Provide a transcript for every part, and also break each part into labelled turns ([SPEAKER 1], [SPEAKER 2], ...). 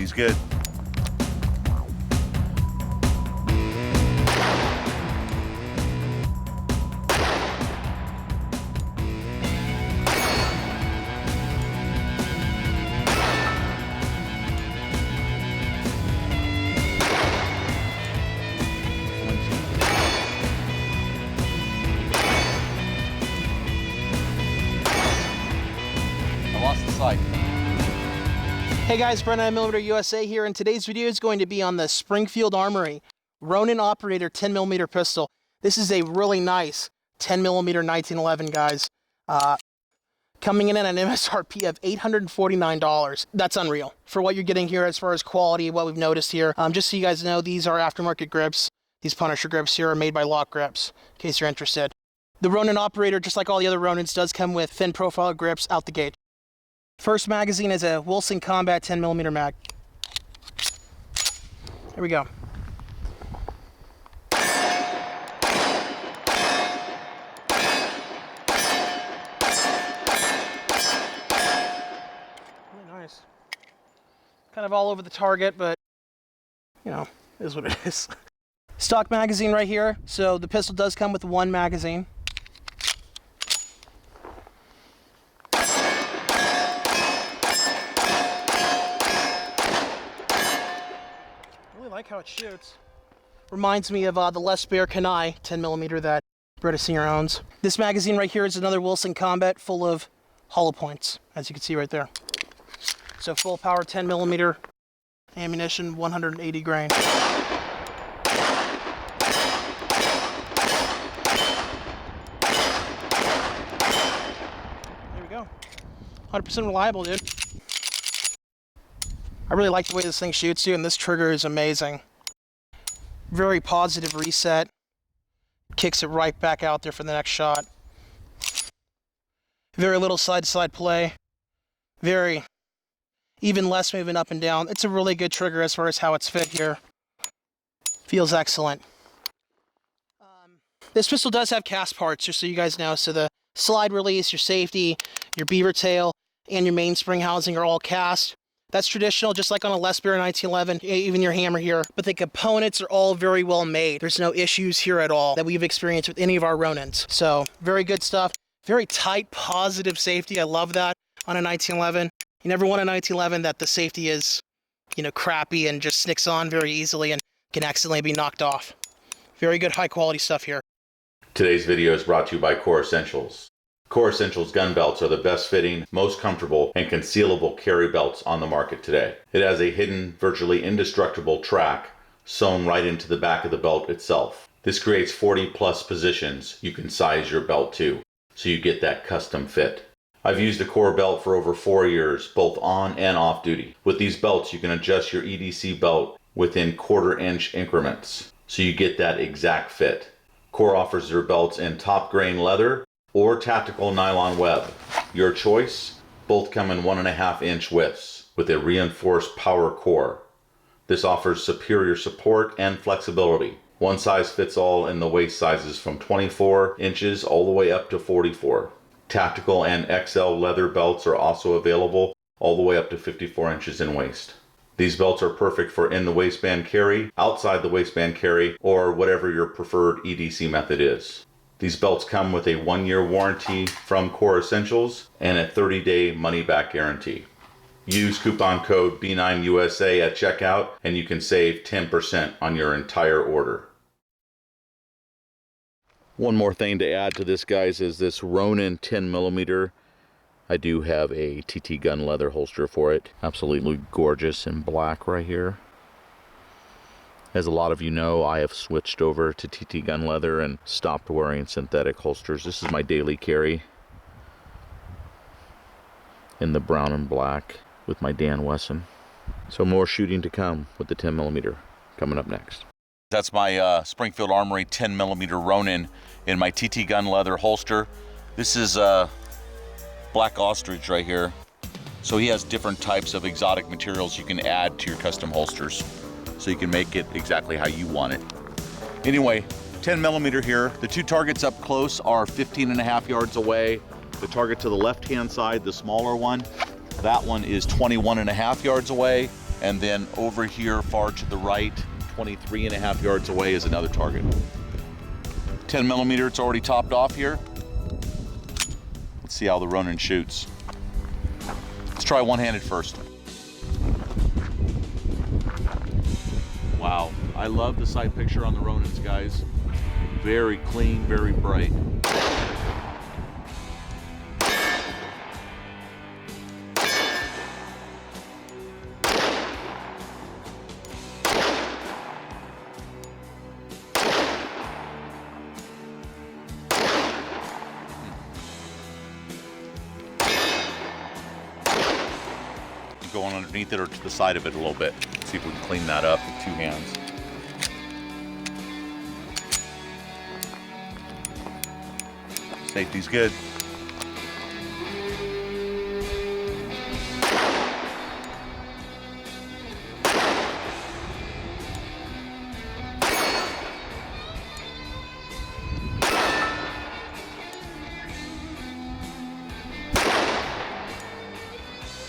[SPEAKER 1] Everything's good.
[SPEAKER 2] Hey guys, Brandon Lyons USA here, and today's video is going to be on the Springfield Armory Ronin Operator 10mm pistol. This is a really nice 10mm 1911, guys. Coming in at an MSRP of $849. That's unreal for what you're getting here as far as quality, what we've noticed here. Just so you guys know, these are aftermarket grips. These Punisher grips here are made by LOK Grips, in case you're interested. The Ronin Operator, just like all the other Ronins, does come with thin profile grips out the gate. First magazine is a Wilson Combat 10mm mag. Here we go. Really nice. Kind of all over the target, but you know, it is what it is. Stock magazine right here. So the pistol does come with one magazine. I like how it shoots. Reminds me of the Les Baer Kanai 10mm that Beretta Senior owns. This magazine right here is another Wilson Combat full of hollow points, as you can see right there. So full power 10mm ammunition, 180 grain. There we go. 100% reliable, dude. I really like the way this thing shoots too, and this trigger is amazing. Very positive reset. Kicks it right back out there for the next shot. Very little side-to-side play. Very, even less moving up and down. It's a really good trigger as far as how it's fit here. Feels excellent. This pistol does have cast parts, just so you guys know. So the slide release, your safety, your beaver tail, and your mainspring housing are all cast. That's traditional, just like on a Les Baer 1911, even your hammer here. But the components are all very well made. There's no issues here at all that we've experienced with any of our Ronins. So, very good stuff. Very tight, positive safety. I love that on a 1911. You never want a 1911 that the safety is, you know, crappy and just snicks on very easily and can accidentally be knocked off. Very good, high quality stuff here.
[SPEAKER 3] Today's video is brought to you by Core Essentials. Core Essentials gun belts are the best fitting, most comfortable, and concealable carry belts on the market today. It has a hidden, virtually indestructible track sewn right into the back of the belt itself. This creates 40+ positions you can size your belt to, so you get that custom fit. I've used a Core belt for over 4 years, both on and off duty. With these belts, you can adjust your EDC belt within 1/4 inch increments, so you get that exact fit. Core offers their belts in top grain leather or tactical nylon web. Your choice. Both come in 1.5 inch widths with a reinforced power core. This offers superior support and flexibility. One size fits all in the waist sizes from 24 inches all the way up to 44. Tactical and XL leather belts are also available all the way up to 54 inches in waist. These belts are perfect for in the waistband carry, outside the waistband carry, or whatever your preferred EDC method is. These belts come with a 1-year warranty from Core Essentials and a 30-day money-back guarantee. Use coupon code B9USA at checkout and you can save 10% on your entire order. One more thing to add to this, guys, is this Ronin 10mm. I do have a TT gun leather holster for it. Absolutely gorgeous in black right here. As a lot of you know, I have switched over to TT gun leather and stopped wearing synthetic holsters. This is my daily carry in the brown and black with my Dan Wesson. So more shooting to come with the 10mm coming up next.
[SPEAKER 1] That's my Springfield Armory 10mm Ronin in my TT gun leather holster. This is Black Ostrich right here. So he has different types of exotic materials you can add to your custom holsters, so you can make it exactly how you want it. Anyway, 10mm here. The two targets up close are 15.5 yards away. The target to the left-hand side, the smaller one, that one is 21.5 yards away. And then over here, far to the right, 23.5 yards away is another target. 10 millimeter, it's already topped off here. Let's see how the Ronin shoots. Let's try one-handed first. Wow, I love the sight picture on the Ronins, guys. Very clean, very bright. Going underneath it or to the side of it a little bit. See if we can clean that up with two hands. Safety's good.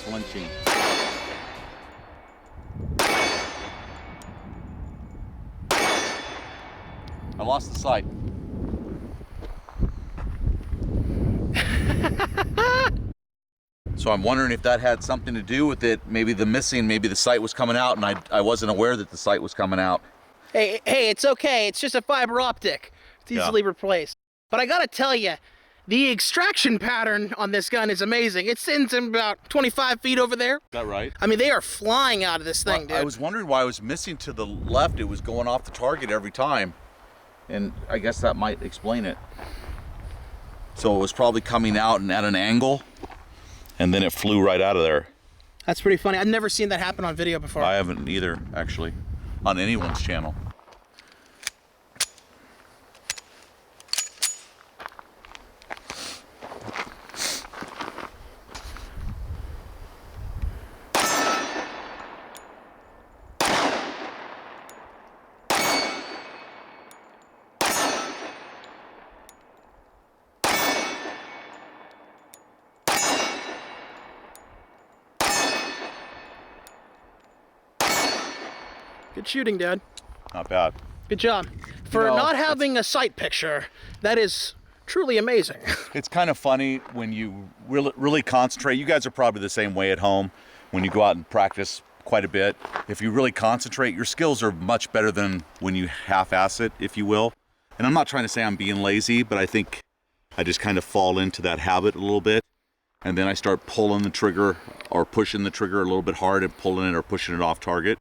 [SPEAKER 1] Flinching. I lost the sight. So I'm wondering if that had something to do with it. Maybe the sight was coming out and I wasn't aware that the sight was coming out.
[SPEAKER 2] Hey, it's okay. It's just a fiber optic. It's easily replaced. But I gotta tell you, the extraction pattern on this gun is amazing. It sends them about 25 feet over there. Is
[SPEAKER 1] that right?
[SPEAKER 2] I mean, they are flying out of this thing, dude.
[SPEAKER 1] I was wondering why I was missing to the left. It was going off the target every time. And I guess that might explain it. So it was probably coming out and at an angle, and then it flew right out of there.
[SPEAKER 2] That's pretty funny. I've never seen that happen on video before.
[SPEAKER 1] I haven't either, actually, on anyone's channel.
[SPEAKER 2] Good shooting, Dad.
[SPEAKER 1] Not bad.
[SPEAKER 2] Good job. For not having a sight picture, that is truly amazing.
[SPEAKER 1] It's kind of funny when you really concentrate. You guys are probably the same way at home when you go out and practice quite a bit. If you really concentrate, your skills are much better than when you half-ass it, if you will. And I'm not trying to say I'm being lazy, but I think I just kind of fall into that habit a little bit. And then I start pulling the trigger or pushing the trigger a little bit hard and pulling it or pushing it off target.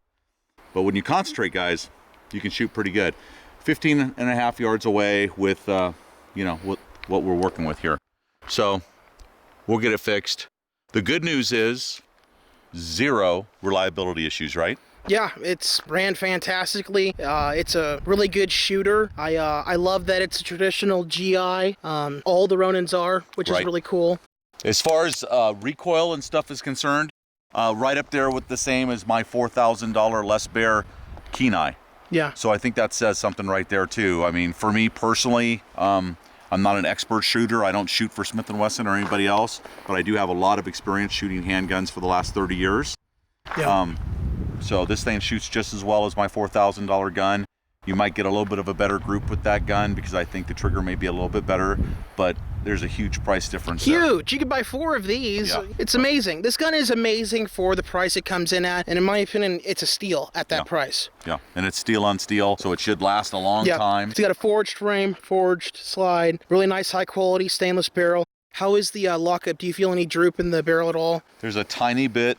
[SPEAKER 1] But when you concentrate, guys, you can shoot pretty good. 15.5 yards away with, you know, what we're working with here. So we'll get it fixed. The good news is 0 reliability issues, right?
[SPEAKER 2] Yeah, it's ran fantastically. It's a really good shooter. I love that it's a traditional GI. All the Ronins are, which is really cool.
[SPEAKER 1] As far as recoil and stuff is concerned, right up there with the same as my $4,000 Les Bear Kenai.
[SPEAKER 2] Yeah.
[SPEAKER 1] So I think that says something right there too. I mean, for me personally, I'm not an expert shooter. I don't shoot for Smith & Wesson or anybody else, but I do have a lot of experience shooting handguns for the last 30 years.
[SPEAKER 2] Yeah.
[SPEAKER 1] So this thing shoots just as well as my $4,000 gun. You might get a little bit of a better group with that gun because I think the trigger may be a little bit better, but there's a huge price difference there.
[SPEAKER 2] Huge! You could buy 4 of these. Yeah. It's amazing. This gun is amazing for the price it comes in at, and in my opinion, it's a steal at that price.
[SPEAKER 1] Yeah, and it's steel on steel, so it should last a long time.
[SPEAKER 2] It's got a forged frame, forged slide, really nice high quality stainless barrel. How is the lockup? Do you feel any droop in the barrel at all?
[SPEAKER 1] There's a tiny bit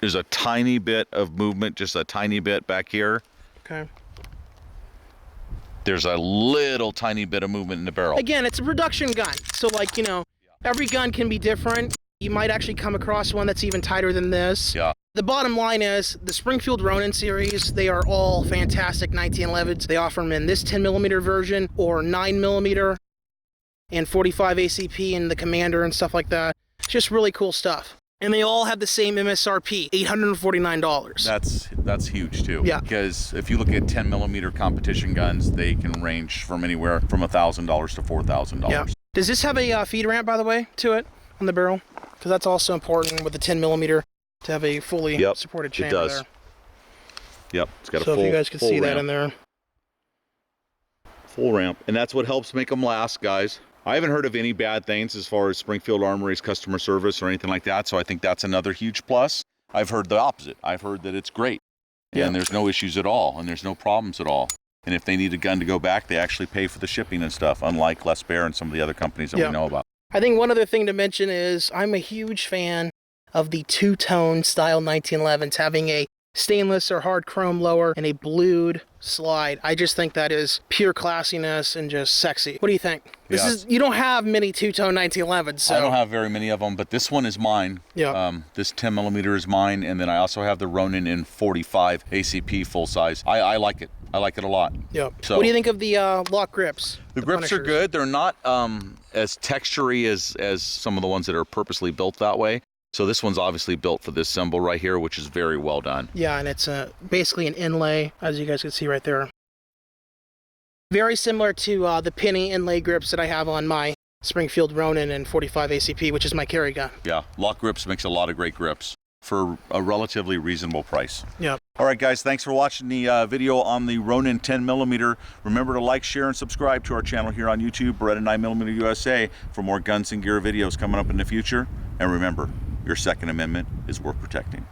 [SPEAKER 1] of movement, just a tiny bit back here.
[SPEAKER 2] Okay.
[SPEAKER 1] There's a little tiny bit of movement in the barrel.
[SPEAKER 2] Again, it's a production gun. So like, you know, every gun can be different. You might actually come across one that's even tighter than this.
[SPEAKER 1] Yeah.
[SPEAKER 2] The bottom line is the Springfield Ronin series, they are all fantastic 1911s. They offer them in this 10mm version or 9mm and 45 ACP in the Commander and stuff like that. It's just really cool stuff. And they all have the same MSRP, $849.
[SPEAKER 1] That's huge too.
[SPEAKER 2] Yeah.
[SPEAKER 1] Because if you look at 10mm competition guns, they can range from anywhere from $1,000 to $4,000.
[SPEAKER 2] Yeah. Does this have a feed ramp, by the way, to it on the barrel? Because that's also important with the 10mm to have a fully supported chamber there.
[SPEAKER 1] Yep, it's got a
[SPEAKER 2] so
[SPEAKER 1] full.
[SPEAKER 2] if you guys could see that in there.
[SPEAKER 1] Full ramp, and that's what helps make them last, guys. I haven't heard of any bad things as far as Springfield Armory's customer service or anything like that, so I think that's another huge plus. I've heard the opposite. I've heard that it's great, and there's no issues at all, and there's no problems at all. And if they need a gun to go back, they actually pay for the shipping and stuff, unlike Les Bear and some of the other companies that we know about.
[SPEAKER 2] I think one other thing to mention is I'm a huge fan of the two-tone style 1911s, having a stainless or hard chrome lower and a blued slide. I just think that is pure classiness and just sexy. What do you think? This is, you don't have many two-tone 1911s. So.
[SPEAKER 1] I don't have very many of them, but this one is mine.
[SPEAKER 2] Yeah.
[SPEAKER 1] This 10 millimeter is mine, and then I also have the Ronin in 45 ACP full size. I like it. I like it a lot.
[SPEAKER 2] Yep.
[SPEAKER 1] So,
[SPEAKER 2] what do you think of the LOK grips?
[SPEAKER 1] The grips
[SPEAKER 2] Punishers?
[SPEAKER 1] are good. They're not as textury as some of the ones that are purposely built that way. So this one's obviously built for this symbol right here, which is very well done.
[SPEAKER 2] Yeah, and it's basically an inlay, as you guys can see right there. Very similar to the penny inlay grips that I have on my Springfield Ronin and 45 ACP, which is my carry gun.
[SPEAKER 1] Yeah, LOK Grips makes a lot of great grips for a relatively reasonable price.
[SPEAKER 2] Yeah.
[SPEAKER 1] All right, guys, thanks for watching the video on the Ronin 10 millimeter. Remember to like, share, and subscribe to our channel here on YouTube, Beretta 9mm USA, for more guns and gear videos coming up in the future. And remember, your Second Amendment is worth protecting.